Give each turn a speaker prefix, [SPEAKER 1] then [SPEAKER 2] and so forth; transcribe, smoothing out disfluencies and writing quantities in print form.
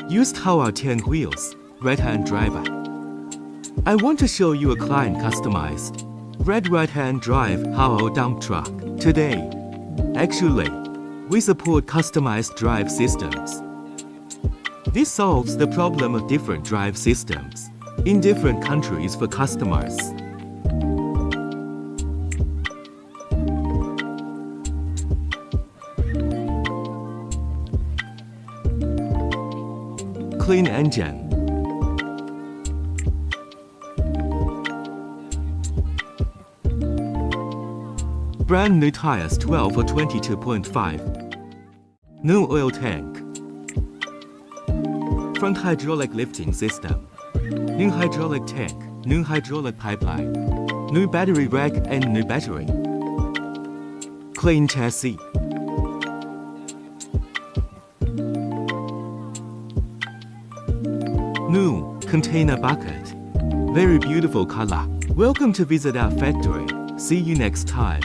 [SPEAKER 1] Used HOWO 10 wheels, right-hand driver. I want to show you a client customized red right-hand drive HOWO dump truck today. Actually, we support customized drive systems. This solves the problem of different drive systems in different countries for customers. Clean engine. Brand new tires 12 or 22.5. New oil tank. Front hydraulic lifting system. New hydraulic tank, new hydraulic pipeline. New battery rack and new battery. Clean chassis. New container bucket. Very beautiful color. Welcome to visit our factory. See you next time.